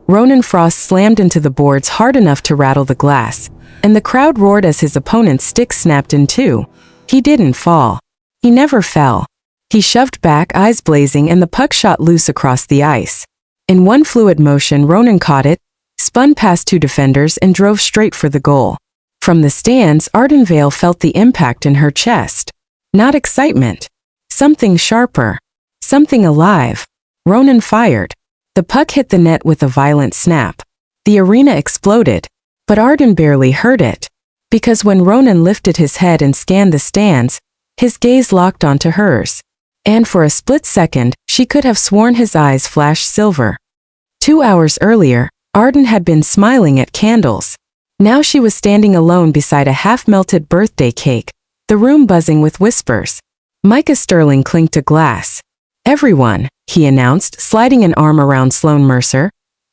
Ronan Frost slammed into the boards hard enough to rattle the glass, and the crowd roared as his opponent's stick snapped in two. He didn't fall. He never fell. He shoved back, eyes blazing, and the puck shot loose across the ice. In one fluid motion, Ronan caught it, spun past two defenders, and drove straight for the goal. From the stands, Arden Vale felt the impact in her chest. Not excitement. Something sharper. Something alive. Ronan fired. The puck hit the net with a violent snap. The arena exploded. But Arden barely heard it. Because when Ronan lifted his head and scanned the stands, his gaze locked onto hers. And for a split second, she could have sworn his eyes flashed silver. 2 hours earlier, Arden had been smiling at candles. Now she was standing alone beside a half-melted birthday cake, the room buzzing with whispers. Micah Sterling clinked a glass. "Everyone," he announced, sliding an arm around Sloane Mercer.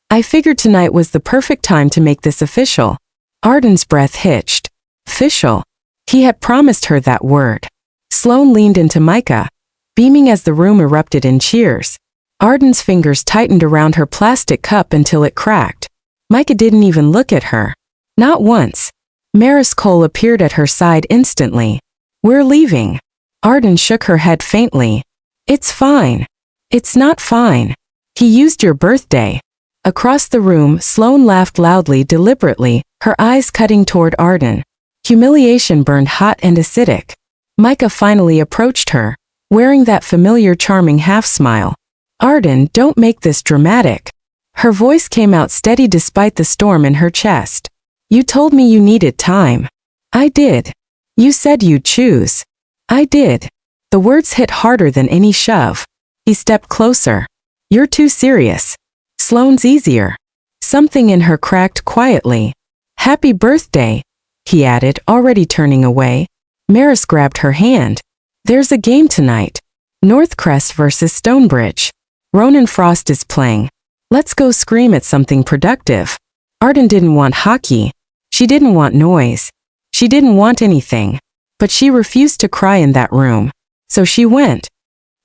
"I figured tonight was the perfect time to make this official." Arden's breath hitched. Official. He had promised her that word. Sloane leaned into Micah, beaming as the room erupted in cheers. Arden's fingers tightened around her plastic cup until it cracked. Micah didn't even look at her. Not once. Maris Cole appeared at her side instantly. "We're leaving." Arden shook her head faintly. "It's fine." "It's not fine. He used your birthday." Across the room, Sloane laughed loudly, deliberately, her eyes cutting toward Arden. Humiliation burned hot and acidic. Micah finally approached her, wearing that familiar charming half-smile. "Arden, don't make this dramatic." Her voice came out steady despite the storm in her chest. "You told me you needed time." "I did." "You said you'd choose." "I did." The words hit harder than any shove. He stepped closer. "You're too serious." "Sloane's easier." Something in her cracked quietly. "Happy birthday," he added, already turning away. Maris grabbed her hand. "There's a game tonight. Northcrest versus Stonebridge. Ronan Frost is playing. Let's go scream at something productive." Arden didn't want hockey. She didn't want noise. She didn't want anything. But she refused to cry in that room. So she went.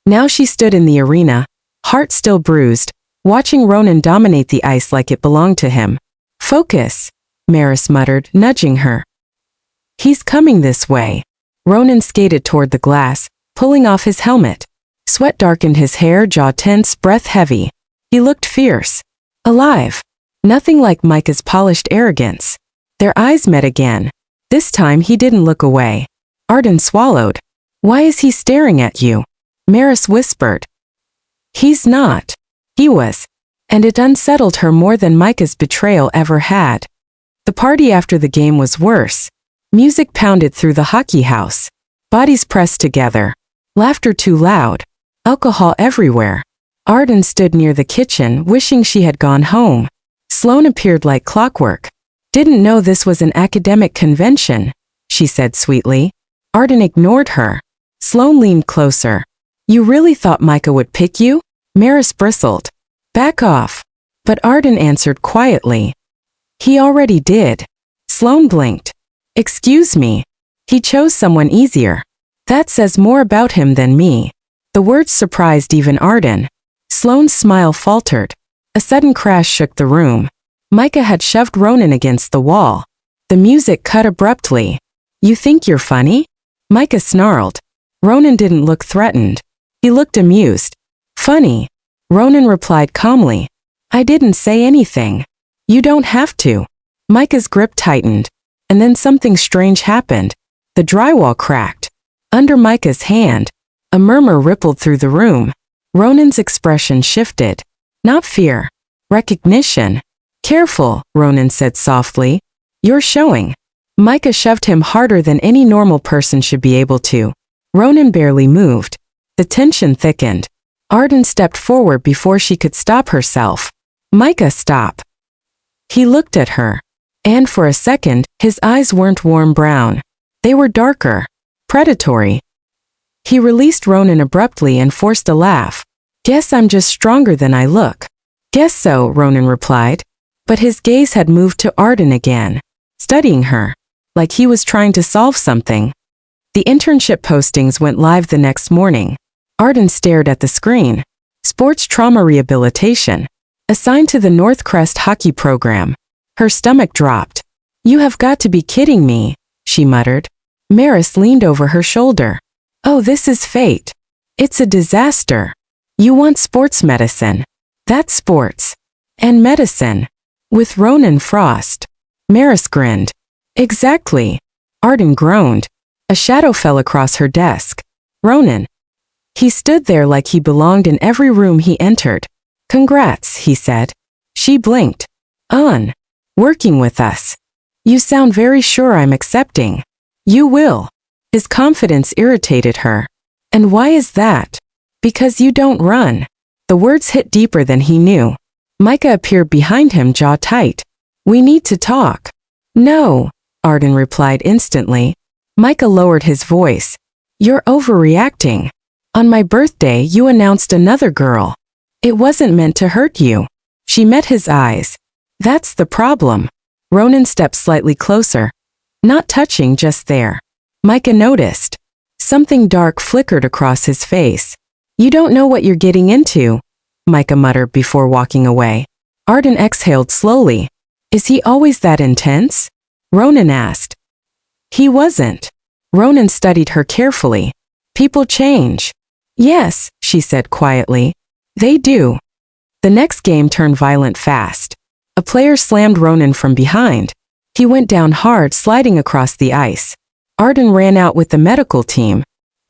Now she stood in the arena, heart still bruised, watching Ronan dominate the ice like it belonged to him. "Focus," Maris muttered, nudging her. "He's coming this way." Ronan skated toward the glass, pulling off his helmet. Sweat darkened his hair, jaw tense, breath heavy. He looked fierce. Alive. Nothing like Micah's polished arrogance. Their eyes met again. This time he didn't look away. Arden swallowed. "Why is he staring at you?" Maris whispered. "He's not." He was. And it unsettled her more than Micah's betrayal ever had. The party after the game was worse. Music pounded through the hockey house. Bodies pressed together. Laughter too loud. Alcohol everywhere. Arden stood near the kitchen, wishing she had gone home. Sloane appeared like clockwork. "Didn't know this was an academic convention," she said sweetly. Arden ignored her. Sloane leaned closer. "You really thought Micah would pick you?" Maris bristled. "Back off." But Arden answered quietly. "He already did." Sloane blinked. "Excuse me. He chose someone easier. That says more about him than me." The words surprised even Arden. Sloane's smile faltered. A sudden crash shook the room. Micah had shoved Ronan against the wall. The music cut abruptly. "You think you're funny?" Micah snarled. Ronan didn't look threatened. He looked amused. "Funny," Ronan replied calmly. "I didn't say anything." "You don't have to." Micah's grip tightened. And then something strange happened. The drywall cracked. Under Micah's hand. A murmur rippled through the room. Ronan's expression shifted. Not fear. Recognition. "Careful," Ronan said softly. "You're showing." Micah shoved him harder than any normal person should be able to. Ronan barely moved. The tension thickened. Arden stepped forward before she could stop herself. "Micah, stop." He looked at her. And for a second, his eyes weren't warm brown. They were darker. Predatory. He released Ronan abruptly and forced a laugh. "Guess I'm just stronger than I look." "Guess so," Ronan replied. But his gaze had moved to Arden again, studying her, like he was trying to solve something. The internship postings went live the next morning. Arden stared at the screen. Sports trauma rehabilitation. Assigned to the North Crest hockey program. Her stomach dropped. You have got to be kidding me, she muttered. Maris leaned over her shoulder. Oh, this is fate. It's a disaster. You want sports medicine. That's sports. And medicine. With Ronan Frost. Maris grinned. Exactly. Arden groaned. A shadow fell across her desk. Ronan. He stood there like he belonged in every room he entered. Congrats, he said. She blinked. On. Working with us. You sound very sure I'm accepting. You will. His confidence irritated her. And why is that? Because you don't run. The words hit deeper than he knew. Micah appeared behind him, jaw tight. We need to talk. No, Arden replied instantly. Micah lowered his voice. You're overreacting. On my birthday you announced another girl. It wasn't meant to hurt you. She met his eyes. That's the problem. Ronan stepped slightly closer. Not touching, just there. Micah noticed. Something dark flickered across his face. You don't know what you're getting into, Micah muttered before walking away. Arden exhaled slowly. Is he always that intense? Ronan asked. He wasn't. Ronan studied her carefully. People change. Yes, she said quietly. They do. The next game turned violent fast. A player slammed Ronan from behind. He went down hard, sliding across the ice. Arden ran out with the medical team.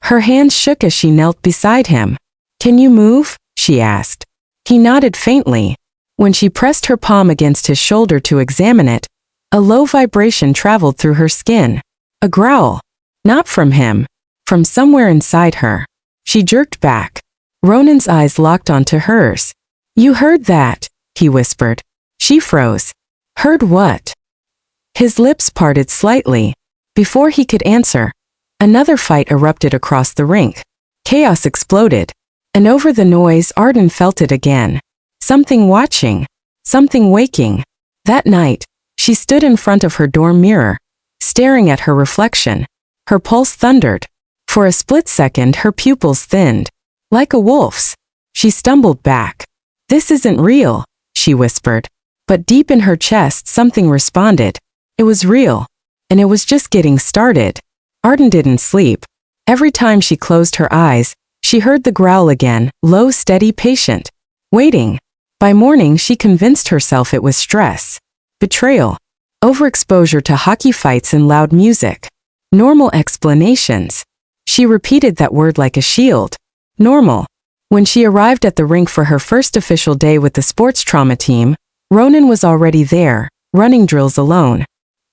Her hands shook as she knelt beside him. Can you move? She asked. He nodded faintly. When she pressed her palm against his shoulder to examine it, a low vibration traveled through her skin. A growl. Not from him. From somewhere inside her. She jerked back. Ronan's eyes locked onto hers. You heard that, he whispered. She froze. Heard what? His lips parted slightly. Before he could answer, another fight erupted across the rink. Chaos exploded. And over the noise, Arden felt it again. Something watching. Something waking. That night, she stood in front of her dorm mirror, staring at her reflection. Her pulse thundered. For a split second, her pupils thinned. Like a wolf's. She stumbled back. This isn't real, she whispered. But deep in her chest, something responded. It was real. And it was just getting started. Arden didn't sleep. Every time she closed her eyes, she heard the growl again, low, steady, patient. Waiting. By morning, she convinced herself it was stress. Betrayal. Overexposure to hockey fights and loud music. Normal explanations. She repeated that word like a shield. Normal. When she arrived at the rink for her first official day with the sports trauma team, Ronan was already there, running drills alone.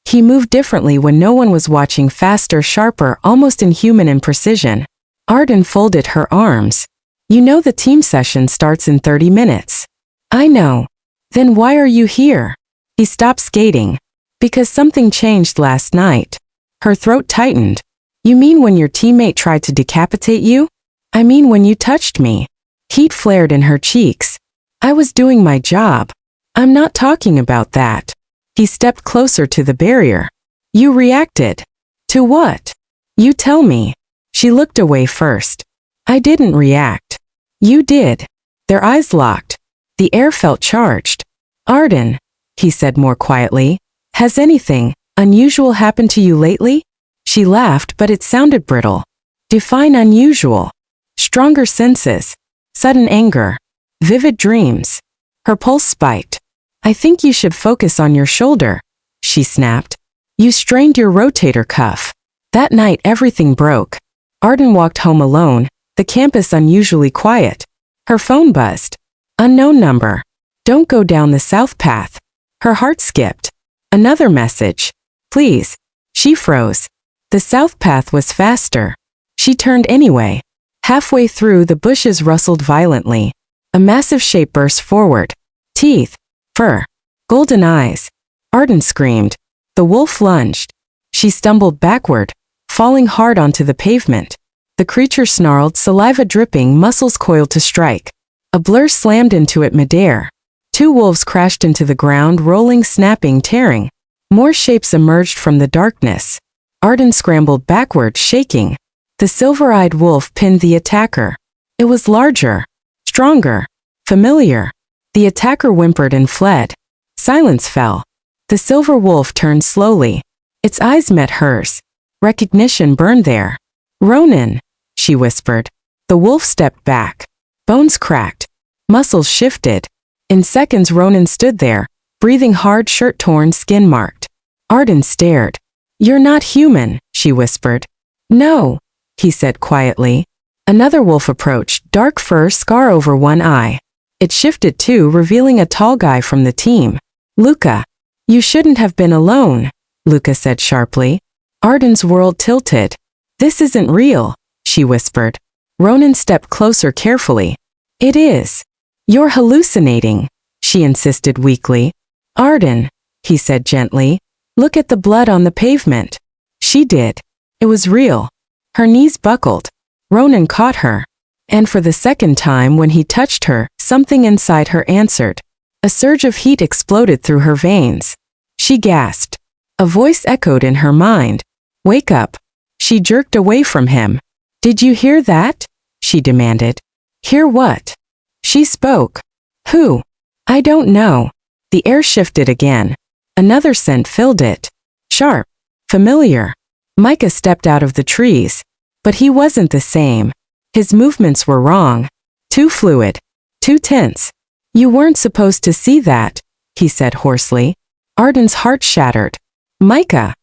He moved differently when no one was watching, faster, sharper, almost inhuman in precision. Arden folded her arms. You know the team session starts in 30 minutes. I know. Then why are you here? He stopped skating. Because something changed last night. Her throat tightened. You mean when your teammate tried to decapitate you? I mean when you touched me. Heat flared in her cheeks. I was doing my job. I'm not talking about that. He stepped closer to the barrier. You reacted. To what? You tell me. She looked away first. I didn't react. You did. Their eyes locked. The air felt charged. Arden, he said more quietly, has anything unusual happened to you lately? She laughed, but it sounded brittle. Define unusual. Stronger senses. Sudden anger. Vivid dreams. Her pulse spiked. I think you should focus on your shoulder, she snapped. You strained your rotator cuff. That night everything broke. Arden walked home alone, the campus unusually quiet. Her phone buzzed. Unknown number. Don't go down the south path. Her heart skipped. Another message. Please. She froze. The south path was faster. She turned anyway. Halfway through, the bushes rustled violently. A massive shape burst forward. Teeth. Fur. Golden eyes. Arden screamed. The wolf lunged. She stumbled backward, falling hard onto the pavement. The creature snarled, saliva dripping, muscles coiled to strike. A blur slammed into it midair. Two wolves crashed into the ground, rolling, snapping, tearing. More shapes emerged from the darkness. Arden scrambled backward, shaking. The silver-eyed wolf pinned the attacker. It was larger, stronger, familiar. The attacker whimpered and fled. Silence fell. The silver wolf turned slowly. Its eyes met hers. Recognition burned there. "Ronan," she whispered. The wolf stepped back. Bones cracked. Muscles shifted. In seconds Ronan stood there, breathing hard, shirt torn, skin marked. Arden stared. "You're not human," she whispered. "No," he said quietly. Another wolf approached, dark fur, scar over one eye. It shifted too, revealing a tall guy from the team. "Luca, you shouldn't have been alone," Luca said sharply. Arden's world tilted. "This isn't real," she whispered. Ronan stepped closer carefully. "It is. You're hallucinating," she insisted weakly. "Arden," he said gently, "look at the blood on the pavement." She did. It was real. Her knees buckled. Ronan caught her. And for the second time when he touched her, something inside her answered. A surge of heat exploded through her veins. She gasped. A voice echoed in her mind. "Wake up." She jerked away from him. "Did you hear that?" she demanded. "Hear what?" She spoke. "Who?" "I don't know." The air shifted again. Another scent filled it. Sharp. Familiar. Micah stepped out of the trees. But he wasn't the same. His movements were wrong. Too fluid. Too tense. "You weren't supposed to see that," he said hoarsely. Arden's heart shattered. "Micah."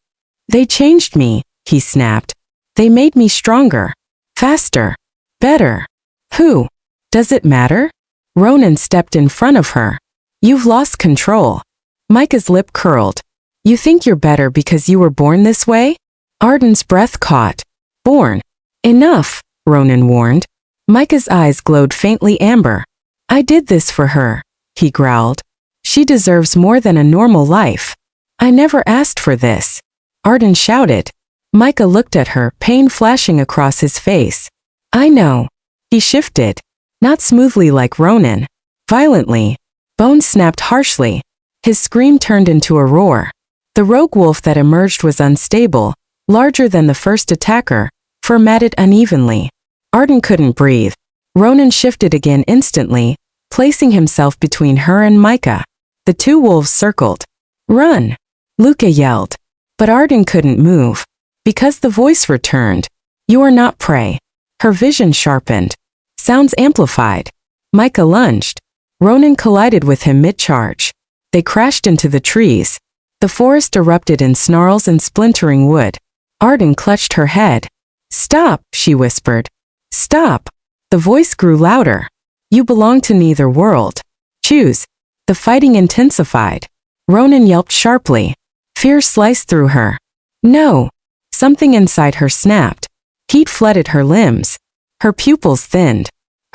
"They changed me," he snapped. "They made me stronger. Faster. Better." "Who? Does it matter?" Ronan stepped in front of her. "You've lost control." Micah's lip curled. "You think you're better because you were born this way?" Arden's breath caught. "Born." "Enough," Ronan warned. Micah's eyes glowed faintly amber. "I did this for her," he growled. "She deserves more than a normal life." "I never asked for this," Arden shouted. Micah looked at her, pain flashing across his face. "I know." He shifted. Not smoothly like Ronan. Violently. Bones snapped harshly. His scream turned into a roar. The rogue wolf that emerged was unstable, larger than the first attacker, fur matted unevenly. Arden couldn't breathe. Ronan shifted again instantly, placing himself between her and Micah. The two wolves circled. "Run!" Luca yelled. But Arden couldn't move. Because the voice returned. "You are not prey." Her vision sharpened. Sounds amplified. Micah lunged. Ronan collided with him mid-charge. They crashed into the trees. The forest erupted in snarls and splintering wood. Arden clutched her head. "Stop," she whispered. "Stop." The voice grew louder. "You belong to neither world. Choose." The fighting intensified. Ronan yelped sharply. Fear sliced through her. "No." Something inside her snapped. Heat flooded her limbs. Her pupils thinned.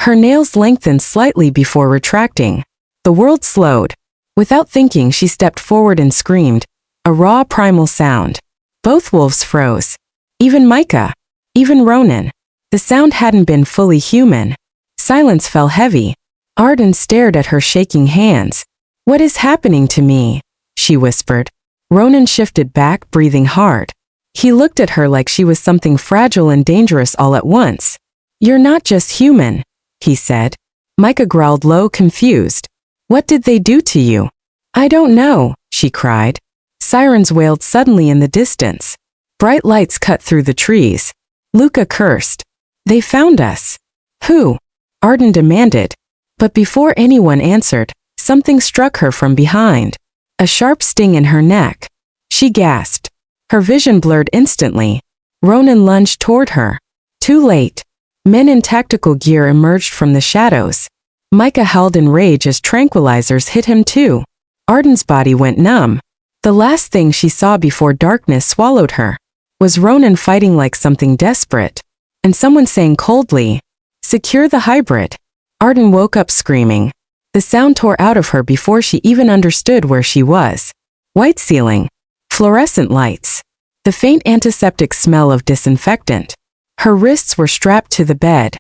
Her nails lengthened slightly before retracting. The world slowed. Without thinking, she stepped forward and screamed. A raw, primal sound. Both wolves froze. Even Micah. Even Ronan. The sound hadn't been fully human. Silence fell heavy. Arden stared at her shaking hands. "What is happening to me?" she whispered. Ronan shifted back, breathing hard. He looked at her like she was something fragile and dangerous all at once. "You're not just human," he said. Micah growled low, confused. "What did they do to you?" "I don't know," she cried. Sirens wailed suddenly in the distance. Bright lights cut through the trees. Luca cursed. "They found us." "Who?" Arden demanded. But before anyone answered, something struck her from behind. A sharp sting in her neck. She gasped. Her vision blurred instantly. Ronan lunged toward her. Too late. Men in tactical gear emerged from the shadows. Micah howled in rage as tranquilizers hit him too. Arden's body went numb. The last thing she saw before darkness swallowed her was Ronan fighting like something desperate, and someone saying coldly, "Secure the hybrid." Arden woke up screaming. The sound tore out of her before she even understood where she was. White ceiling. Fluorescent lights. The faint antiseptic smell of disinfectant. Her wrists were strapped to the bed.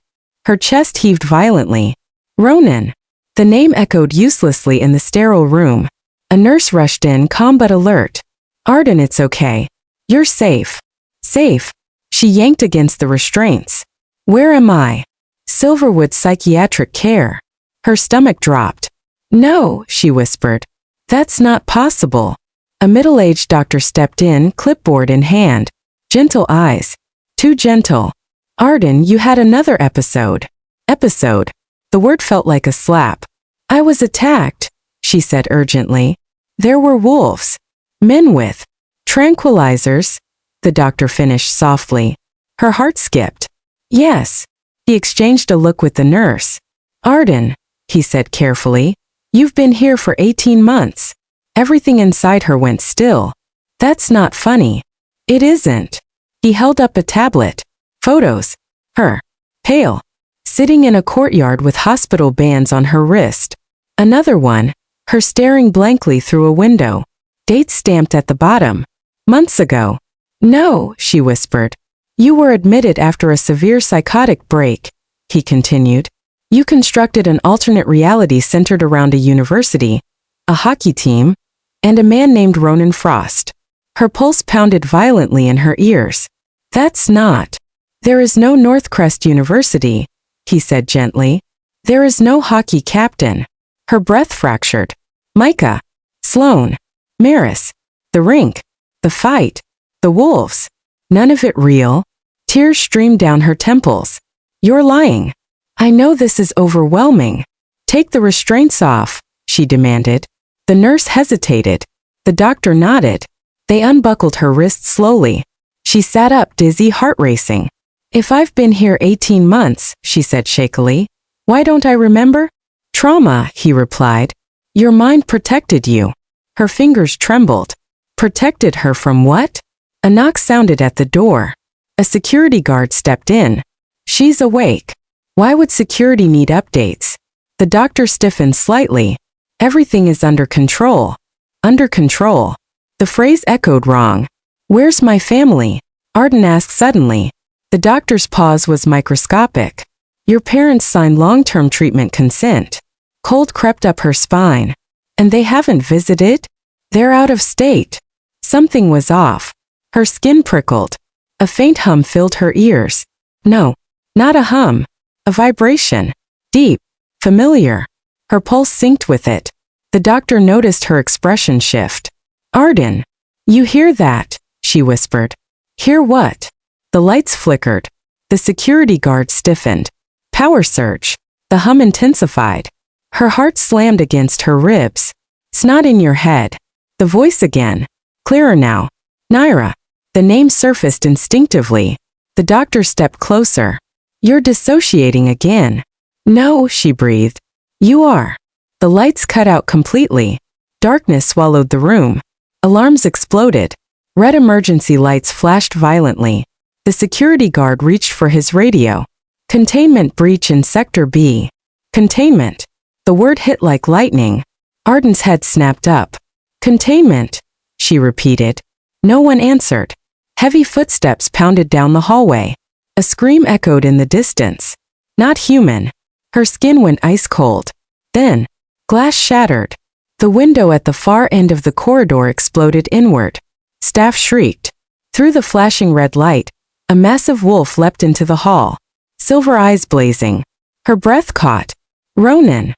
Her chest heaved violently. "Ronan." The name echoed uselessly in the sterile room. A nurse rushed in, calm but alert. "Arden, it's okay. You're safe." "Safe?" She yanked against the restraints. "Where am I?" "Silverwood Psychiatric Care." Her stomach dropped. No, she whispered. That's not possible. A middle-aged doctor stepped in, clipboard in hand. Gentle eyes. Too gentle. Arden, you had another episode. Episode. The word felt like a slap. I was attacked, she said urgently. There were wolves. Men with tranquilizers, the doctor finished softly. Her heart skipped. Yes. He exchanged a look with the nurse. Arden, he said carefully, you've been here for 18 months. Everything inside her went still. That's not funny. It isn't. He held up a tablet. Photos. Her. Pale. Sitting in a courtyard with hospital bands on her wrist. Another one. Her staring blankly through a window. Dates stamped at the bottom. Months ago. No, she whispered. You were admitted after a severe psychotic break, he continued. You constructed an alternate reality centered around a university, a hockey team, and a man named Ronan Frost. Her pulse pounded violently in her ears. That's not. There is no Northcrest University, he said gently. There is no hockey captain. Her breath fractured. Micah. Sloan. Maris. The rink. The fight. The wolves. None of it real. Tears streamed down her temples. You're lying. I know this is overwhelming. Take the restraints off, she demanded. The nurse hesitated. The doctor nodded. They unbuckled her wrists slowly. She sat up, dizzy, heart racing. If I've been here 18 months, she said shakily, why don't I remember? Trauma, he replied. Your mind protected you. Her fingers trembled. Protected her from what? A knock sounded at the door. A security guard stepped in. She's awake. Why would security need updates? The doctor stiffened slightly. Everything is under control. Under control. The phrase echoed wrong. Where's my family? Arden asked suddenly. The doctor's pause was microscopic. Your parents signed long-term treatment consent. Cold crept up her spine. And they haven't visited? They're out of state. Something was off. Her skin prickled. A faint hum filled her ears. No, not a hum. A vibration. Deep. Familiar. Her pulse synced with it. The doctor noticed her expression shift. Arden. You hear that? She whispered. Hear what? The lights flickered. The security guard stiffened. Power surge. The hum intensified. Her heart slammed against her ribs. It's not in your head. The voice again. Clearer now. Naira. The name surfaced instinctively. The doctor stepped closer. You're dissociating again. No, she breathed. You are. The lights cut out completely. Darkness swallowed the room. Alarms exploded. Red emergency lights flashed violently. The security guard reached for his radio. Containment breach in Sector B. Containment. The word hit like lightning. Arden's head snapped up. Containment, she repeated. No one answered. Heavy footsteps pounded down the hallway. A scream echoed in the distance. Not human. Her skin went ice cold. Then, glass shattered. The window at the far end of the corridor exploded inward. Staff shrieked. Through the flashing red light, a massive wolf leapt into the hall. Silver eyes blazing. Her breath caught. Ronan.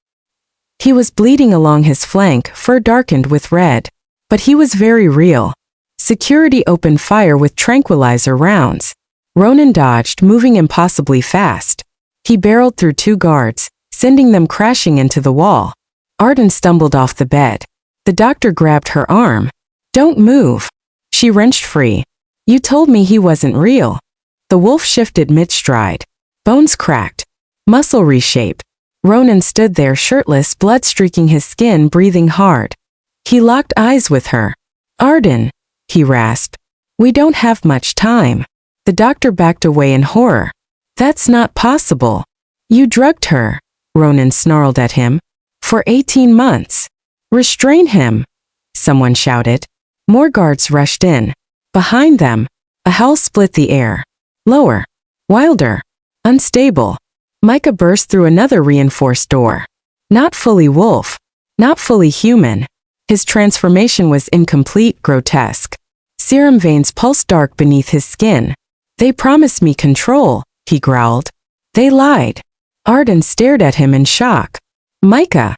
He was bleeding along his flank, fur darkened with red. But he was very real. Security opened fire with tranquilizer rounds. Ronan dodged, moving impossibly fast. He barreled through two guards, sending them crashing into the wall. Arden stumbled off the bed. The doctor grabbed her arm. Don't move. She wrenched free. You told me he wasn't real. The wolf shifted mid-stride. Bones cracked. Muscle reshaped. Ronan stood there shirtless, blood streaking his skin, breathing hard. He locked eyes with her. Arden, he rasped. We don't have much time. The doctor backed away in horror. That's not possible. You drugged her, Ronan snarled at him. For 18 months. Restrain him, someone shouted. More guards rushed in. Behind them, a howl split the air. Lower. Wilder. Unstable. Micah burst through another reinforced door. Not fully wolf. Not fully human. His transformation was incomplete, grotesque. Serum veins pulsed dark beneath his skin. They promised me control, he growled. They lied. Arden stared at him in shock. Micah.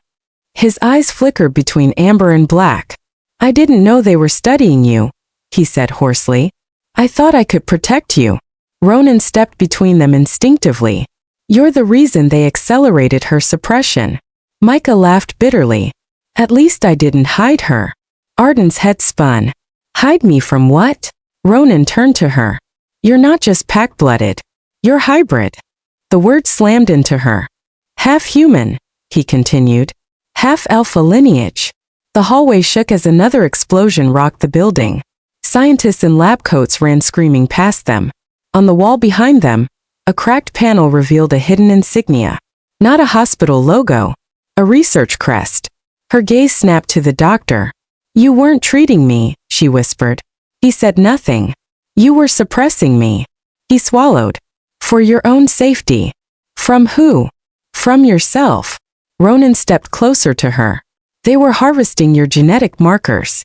His eyes flickered between amber and black. I didn't know they were studying you, he said hoarsely. I thought I could protect you. Ronan stepped between them instinctively. You're the reason they accelerated her suppression. Micah laughed bitterly. At least I didn't hide her. Arden's head spun. Hide me from what? Ronan turned to her. You're not just pack-blooded. You're hybrid. The word slammed into her. Half human, he continued. Half alpha lineage. The hallway shook as another explosion rocked the building. Scientists in lab coats ran screaming past them. On the wall behind them, a cracked panel revealed a hidden insignia. Not a hospital logo. A research crest. Her gaze snapped to the doctor. You weren't treating me, she whispered. He said nothing. You were suppressing me. He swallowed. For your own safety. From who? From yourself. Ronan stepped closer to her. They were harvesting your genetic markers.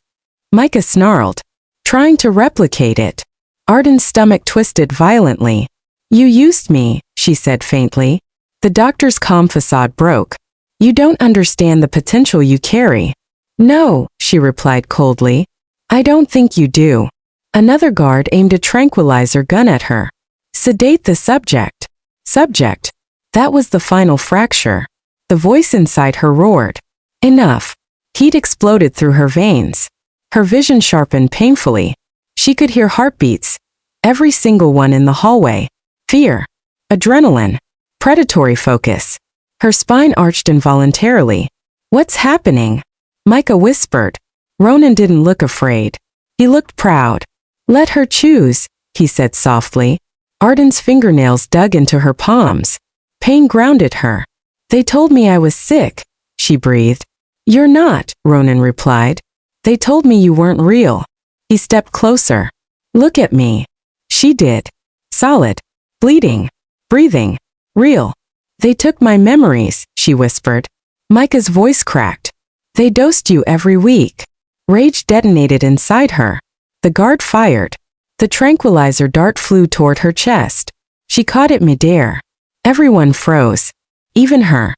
Micah snarled. Trying to replicate it. Arden's stomach twisted violently. You used me, she said faintly. The doctor's calm facade broke. You don't understand the potential you carry. No, she replied coldly. I don't think you do. Another guard aimed a tranquilizer gun at her. Sedate the subject. Subject. That was the final fracture. The voice inside her roared. Enough. Heat exploded through her veins. Her vision sharpened painfully. She could hear heartbeats. Every single one in the hallway. Fear. Adrenaline. Predatory focus. Her spine arched involuntarily. What's happening? Micah whispered. Ronan didn't look afraid. He looked proud. Let her choose, he said softly. Arden's fingernails dug into her palms. Pain grounded her. They told me I was sick, she breathed. You're not, Ronan replied. They told me you weren't real. He stepped closer. Look at me. She did. Solid. Bleeding. Breathing. Real. They took my memories, she whispered. Micah's voice cracked. They dosed you every week. Rage detonated inside her. The guard fired. The tranquilizer dart flew toward her chest. She caught it midair. Everyone froze. Even her.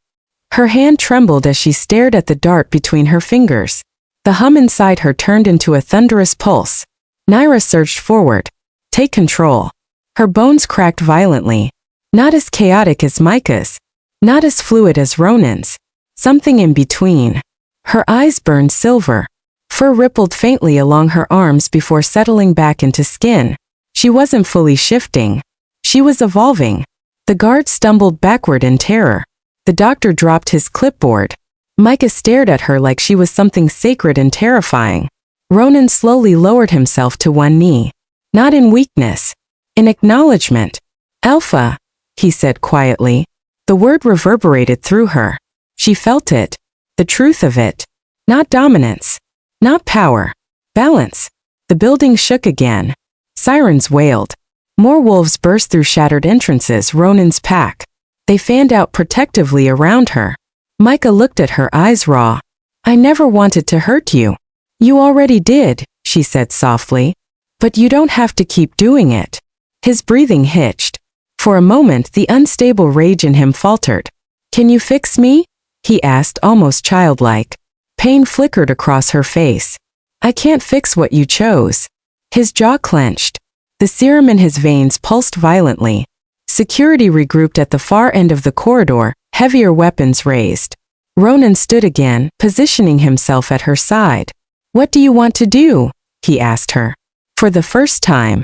Her hand trembled as she stared at the dart between her fingers. The hum inside her turned into a thunderous pulse. Naira surged forward. Take control. Her bones cracked violently. Not as chaotic as Micah's. Not as fluid as Ronan's. Something in between. Her eyes burned silver. Fur rippled faintly along her arms before settling back into skin. She wasn't fully shifting. She was evolving. The guard stumbled backward in terror. The doctor dropped his clipboard. Micah stared at her like she was something sacred and terrifying. Ronan slowly lowered himself to one knee. Not in weakness. In acknowledgement. Alpha, he said quietly. The word reverberated through her. She felt it. The truth of it. Not dominance. Not power. Balance. The building shook again. Sirens wailed. More wolves burst through shattered entrances. Ronan's pack. They fanned out protectively around her. Micah looked at her, eyes raw. I never wanted to hurt you. You already did, she said softly. But you don't have to keep doing it. His breathing hitched. For a moment the unstable rage in him faltered. Can you fix me? He asked, almost childlike. Pain flickered across her face. I can't fix what you chose. His jaw clenched. The serum in his veins pulsed violently. Security regrouped at the far end of the corridor, heavier weapons raised. Ronan stood again, positioning himself at her side. What do you want to do? He asked her. For the first time.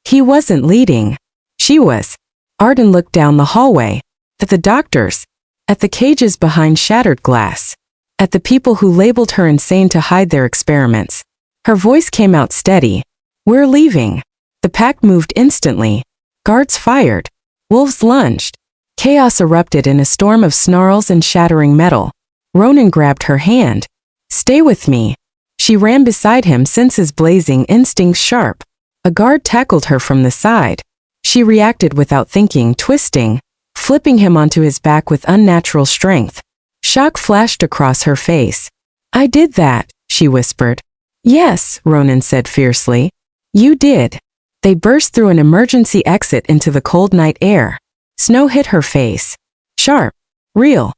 He wasn't leading. She was. Arden looked down the hallway. At the doctors. At the cages behind shattered glass. At the people who labeled her insane to hide their experiments. Her voice came out steady. We're leaving. The pack moved instantly. Guards fired. Wolves lunged. Chaos erupted in a storm of snarls and shattering metal. Ronan grabbed her hand. Stay with me. She ran beside him, senses blazing, instincts sharp. A guard tackled her from the side. She reacted without thinking, twisting, flipping him onto his back with unnatural strength. Shock flashed across her face. I did that, she whispered. Yes, Ronan said fiercely. You did. They burst through an emergency exit into the cold night air. Snow hit her face. Sharp. Real.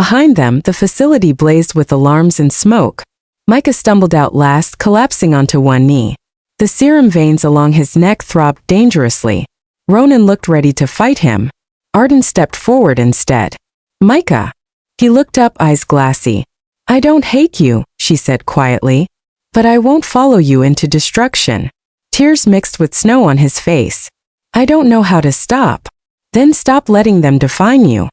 Behind them, the facility blazed with alarms and smoke. Micah stumbled out last, collapsing onto one knee. The serum veins along his neck throbbed dangerously. Ronan looked ready to fight him. Arden stepped forward instead. Micah. He looked up, eyes glassy. I don't hate you, she said quietly. But I won't follow you into destruction. Tears mixed with snow on his face. I don't know how to stop. Then stop letting them define you.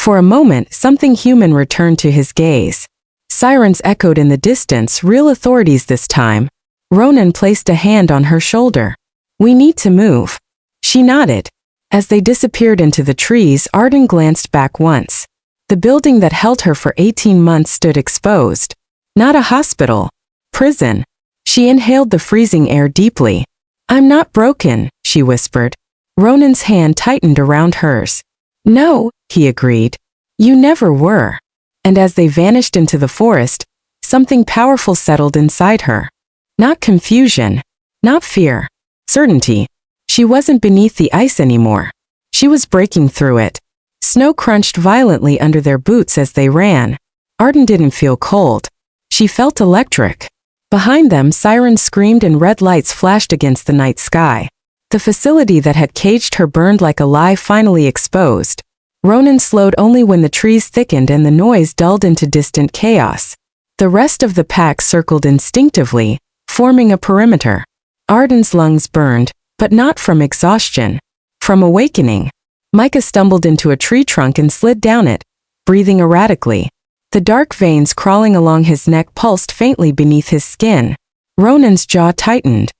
For a moment, something human returned to his gaze. Sirens echoed in the distance, real authorities this time. Ronan placed a hand on her shoulder. We need to move. She nodded. As they disappeared into the trees, Arden glanced back once. The building that held her for 18 months stood exposed. Not a hospital. Prison. She inhaled the freezing air deeply. I'm not broken, she whispered. Ronan's hand tightened around hers. No, he agreed. You never were. And as they vanished into the forest, something powerful settled inside her. Not confusion. Not fear. Certainty. She wasn't beneath the ice anymore. She was breaking through it. Snow crunched violently under their boots as they ran. Arden didn't feel cold. She felt electric. Behind them, sirens screamed and red lights flashed against the night sky. The facility that had caged her burned like a lie, finally exposed. Ronan slowed only when the trees thickened and the noise dulled into distant chaos. The rest of the pack circled instinctively, forming a perimeter. Arden's lungs burned, but not from exhaustion. From awakening. Micah stumbled into a tree trunk and slid down it, breathing erratically. The dark veins crawling along his neck pulsed faintly beneath his skin. Ronan's jaw tightened.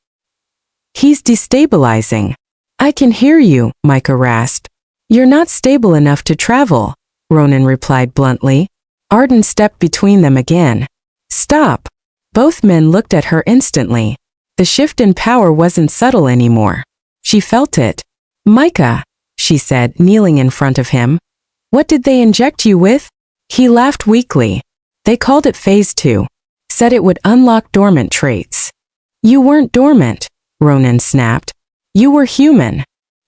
He's destabilizing. I can hear you, Micah rasped. You're not stable enough to travel, Ronan replied bluntly. Arden stepped between them again. Stop. Both men looked at her instantly. The shift in power wasn't subtle anymore. She felt it. Micah, she said, kneeling in front of him. What did they inject you with? He laughed weakly. They called it Phase 2. Said it would unlock dormant traits. You weren't dormant, Ronan snapped. You were human.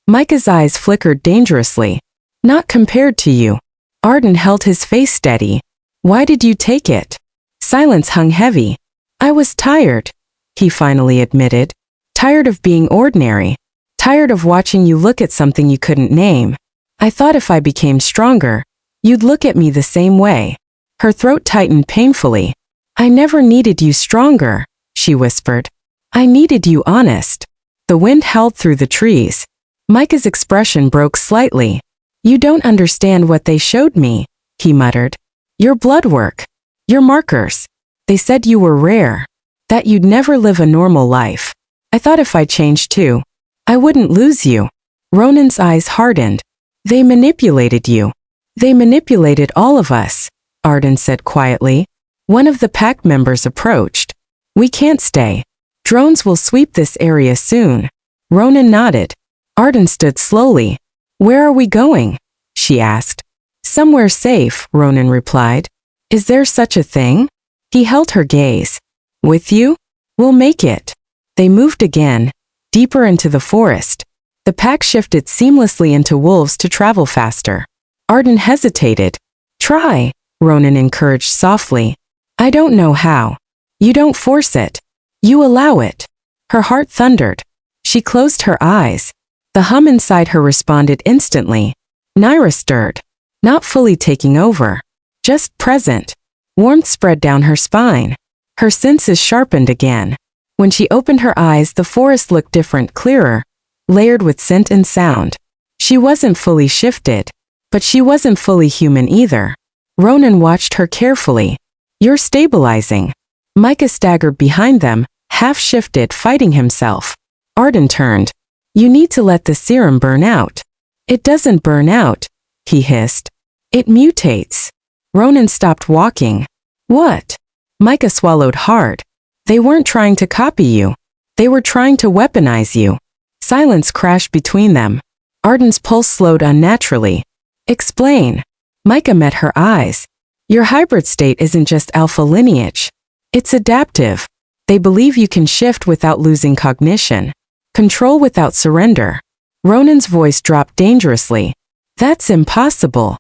Micah's eyes flickered dangerously. Not compared to you. Arden held his face steady. Why did you take it? Silence hung heavy. I was tired, he finally admitted. Tired of being ordinary. Tired of watching you look at something you couldn't name. I thought if I became stronger, you'd look at me the same way. Her throat tightened painfully. I never needed you stronger, she whispered. I needed you honest. The wind howled through the trees. Micah's expression broke slightly. You don't understand what they showed me, he muttered. Your blood work. Your markers. They said you were rare. That you'd never live a normal life. I thought if I changed too, I wouldn't lose you. Ronan's eyes hardened. They manipulated you. They manipulated all of us, Arden said quietly. One of the pack members approached. We can't stay. Drones will sweep this area soon. Ronan nodded. Arden stood slowly. Where are we going? She asked. Somewhere safe, Ronan replied. Is there such a thing? He held her gaze. With you? We'll make it. They moved again, deeper into the forest. The pack shifted seamlessly into wolves to travel faster. Arden hesitated. Try, Ronan encouraged softly. I don't know how. You don't force it. You allow it. Her heart thundered. She closed her eyes. The hum inside her responded instantly. Naira stirred. Not fully taking over. Just present. Warmth spread down her spine. Her senses sharpened again. When she opened her eyes, the forest looked different, clearer, layered with scent and sound. She wasn't fully shifted, but she wasn't fully human either. Ronan watched her carefully. You're stabilizing. Micah staggered behind them, half shifted, fighting himself. Arden turned. You need to let the serum burn out. It doesn't burn out, he hissed. It mutates. Ronan stopped walking. What? Micah swallowed hard. They weren't trying to copy you. They were trying to weaponize you. Silence crashed between them. Arden's pulse slowed unnaturally. Explain. Micah met her eyes. Your hybrid state isn't just alpha lineage. It's adaptive. They believe you can shift without losing cognition. Control without surrender. Ronan's voice dropped dangerously. That's impossible.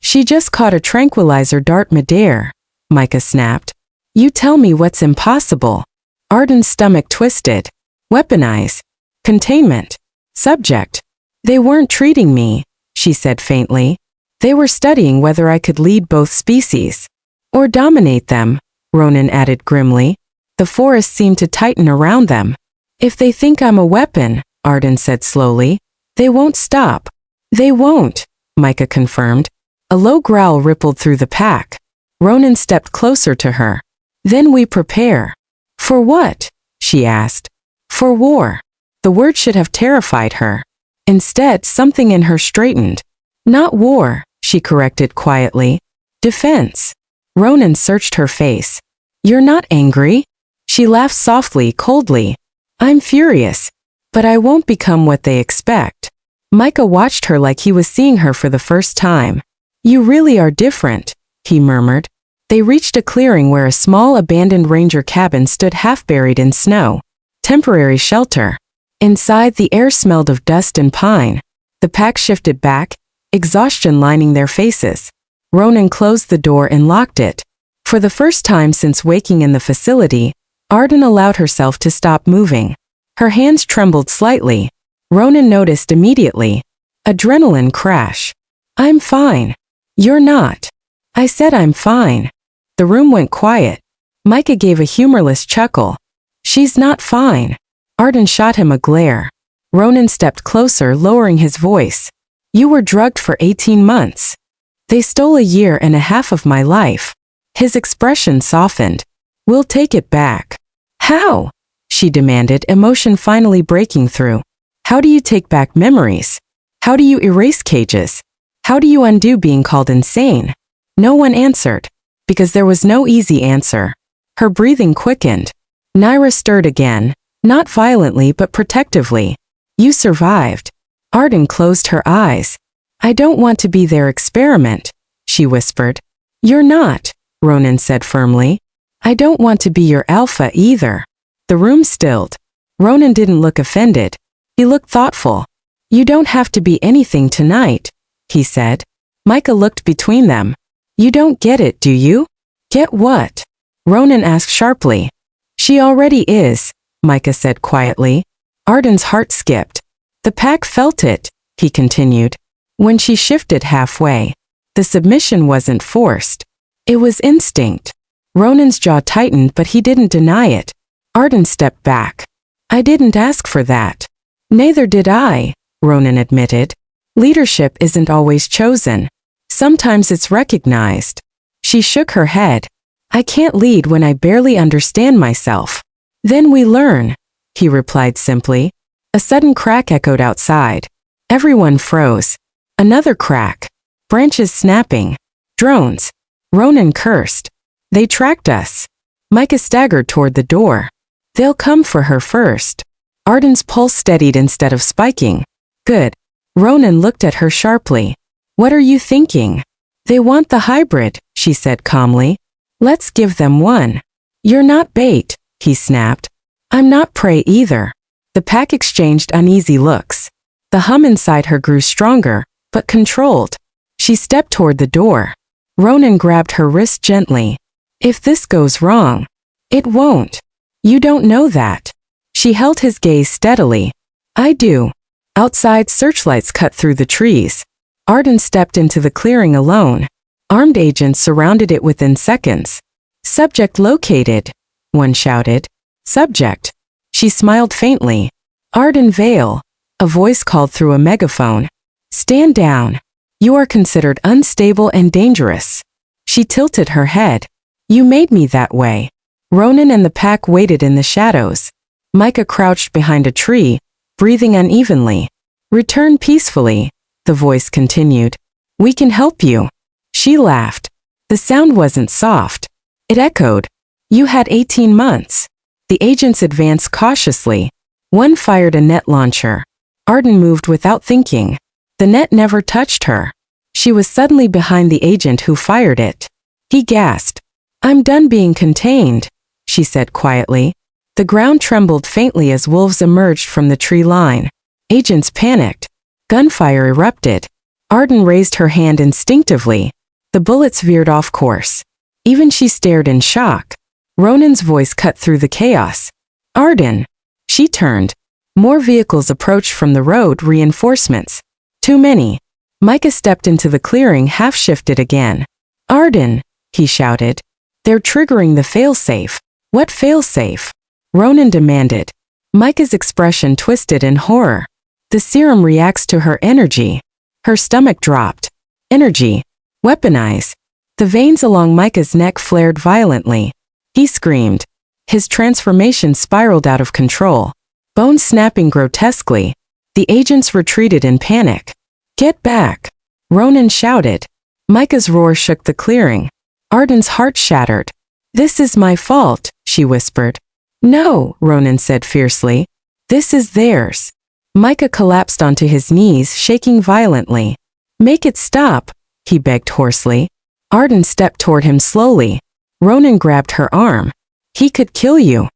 She just caught a tranquilizer dart midair, Micah snapped. You tell me what's impossible. Arden's stomach twisted. Weaponize. Containment. Subject. They weren't treating me, she said faintly. They were studying whether I could lead both species. Or dominate them, Ronan added grimly. The forest seemed to tighten around them. If they think I'm a weapon, Arden said slowly, they won't stop. They won't, Micah confirmed. A low growl rippled through the pack. Ronan stepped closer to her. Then we prepare. For what? She asked. For war. The word should have terrified her. Instead, something in her straightened. Not war, she corrected quietly. Defense. Ronan searched her face. You're not angry? She laughed softly, coldly. I'm furious. But I won't become what they expect. Micah watched her like he was seeing her for the first time. You really are different, he murmured. They reached a clearing where a small abandoned ranger cabin stood half buried in snow. Temporary shelter. Inside, the air smelled of dust and pine. The pack shifted back, exhaustion lining their faces. Ronan closed the door and locked it. For the first time since waking in the facility, Arden allowed herself to stop moving. Her hands trembled slightly. Ronan noticed immediately. Adrenaline crash. I'm fine. You're not. I said I'm fine. The room went quiet. Micah gave a humorless chuckle. She's not fine. Arden shot him a glare. Ronan stepped closer, lowering his voice. You were drugged for 18 months. They stole 1.5 years of my life. His expression softened. We'll take it back. How? She demanded, emotion finally breaking through. How do you take back memories? How do you erase cages? How do you undo being called insane? No one answered. Because there was no easy answer. Her breathing quickened. Naira stirred again, not violently but protectively. You survived. Arden closed her eyes. I don't want to be their experiment, she whispered. You're not, Ronan said firmly. I don't want to be your alpha either. The room stilled. Ronan didn't look offended. He looked thoughtful. You don't have to be anything tonight, he said. Micah looked between them. You don't get it, do you? Get what? Ronan asked sharply. She already is, Micah said quietly. Arden's heart skipped. The pack felt it, he continued. When she shifted halfway. The submission wasn't forced. It was instinct. Ronan's jaw tightened, but he didn't deny it. Arden stepped back. I didn't ask for that. Neither did I, Ronan admitted. Leadership isn't always chosen. Sometimes it's recognized. She shook her head. I can't lead when I barely understand myself. Then we learn, he replied simply. A sudden crack echoed outside. Everyone froze. Another crack. Branches snapping. Drones. Ronan cursed. They tracked us. Micah staggered toward the door. They'll come for her first. Arden's pulse steadied instead of spiking. Good. Ronan looked at her sharply. What are you thinking? They want the hybrid, she said calmly. Let's give them one. You're not bait, he snapped. I'm not prey either. The pack exchanged uneasy looks. The hum inside her grew stronger, but controlled. She stepped toward the door. Ronan grabbed her wrist gently. If this goes wrong, it won't. You don't know that. She held his gaze steadily. I do. Outside, searchlights cut through the trees. Arden stepped into the clearing alone. Armed agents surrounded it within seconds. Subject located, one shouted. Subject. She smiled faintly. Arden Vale. A voice called through a megaphone. Stand down. You are considered unstable and dangerous. She tilted her head. You made me that way. Ronan and the pack waited in the shadows. Micah crouched behind a tree, breathing unevenly. Return peacefully, the voice continued. We can help you. She laughed. The sound wasn't soft. It echoed. You had 18 months. The agents advanced cautiously. One fired a net launcher. Arden moved without thinking. The net never touched her. She was suddenly behind the agent who fired it. He gasped. I'm done being contained, she said quietly. The ground trembled faintly as wolves emerged from the tree line. Agents panicked. Gunfire erupted. Arden raised her hand instinctively. The bullets veered off course. Even she stared in shock. Ronan's voice cut through the chaos. Arden! She turned. More vehicles approached from the road, reinforcements. Too many. Micah stepped into the clearing, half-shifted again. Arden! He shouted. They're triggering the failsafe. What failsafe? Ronan demanded. Micah's expression twisted in horror. The serum reacts to her energy. Her stomach dropped. Energy. Weaponize. The veins along Micah's neck flared violently. He screamed. His transformation spiraled out of control. Bones snapping grotesquely. The agents retreated in panic. Get back! Ronan shouted. Micah's roar shook the clearing. Arden's heart shattered. This is my fault, she whispered. No, Ronan said fiercely. This is theirs. Micah collapsed onto his knees, shaking violently. Make it stop, he begged hoarsely. Arden stepped toward him slowly. Ronan grabbed her arm. He could kill you.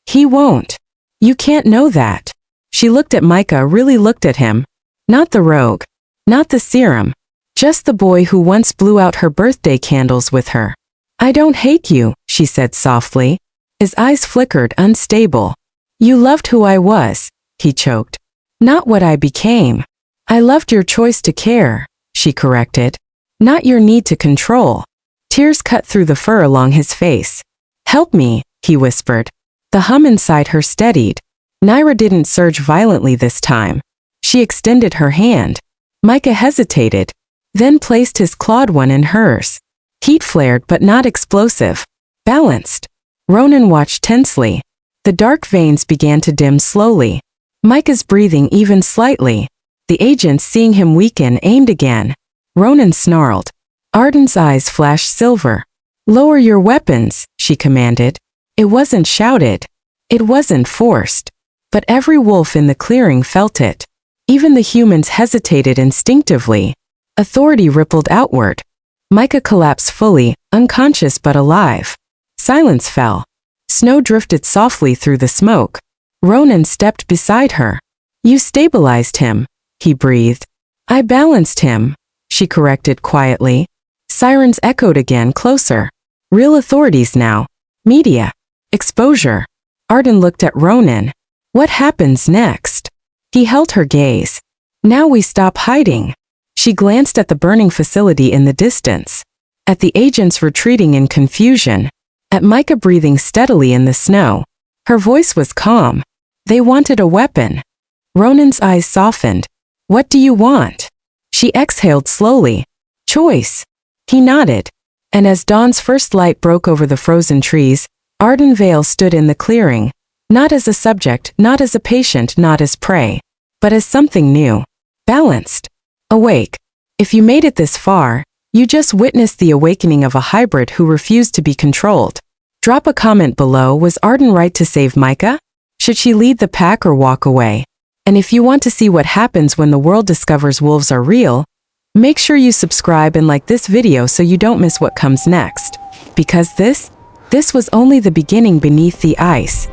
He won't. You can't know that. She looked at Micah, really looked at him. Not the rogue. Not the serum. Just the boy who once blew out her birthday candles with her. I don't hate you, she said softly. His eyes flickered, unstable. You loved who I was, he choked. Not what I became. I loved your choice to care, she corrected. Not your need to control. Tears cut through the fur along his face. Help me, he whispered. The hum inside her steadied. Naira didn't surge violently this time. She extended her hand. Micah hesitated, then placed his clawed one in hers. Heat flared but not explosive. Balanced. Ronan watched tensely. The dark veins began to dim slowly. Micah's breathing evened slightly. The agents, seeing him weaken, aimed again. Ronan snarled. Arden's eyes flashed silver. Lower your weapons, she commanded. It wasn't shouted. It wasn't forced. But every wolf in the clearing felt it. Even the humans hesitated instinctively. Authority rippled outward. Micah collapsed fully, unconscious but alive. Silence fell. Snow drifted softly through the smoke. Ronan stepped beside her. You stabilized him, he breathed. I balanced him, she corrected quietly. Sirens echoed again, closer. Real authorities now. Media. Exposure. Arden looked at Ronan. What happens next? He held her gaze. Now we stop hiding. She glanced at the burning facility in the distance. At the agents retreating in confusion. At Micah breathing steadily in the snow. Her voice was calm. They wanted a weapon. Ronan's eyes softened. What do you want? She exhaled slowly. Choice. He nodded. And as dawn's first light broke over the frozen trees, Arden Vale stood in the clearing. Not as a subject, not as a patient, not as prey. But as something new. Balanced. Awake. If you made it this far, you just witnessed the awakening of a hybrid who refused to be controlled. Drop a comment below. Was Arden right to save Micah? Should she lead the pack or walk away? And if you want to see what happens when the world discovers wolves are real, make sure you subscribe and like this video so you don't miss what comes next. Because this was only the beginning beneath the ice.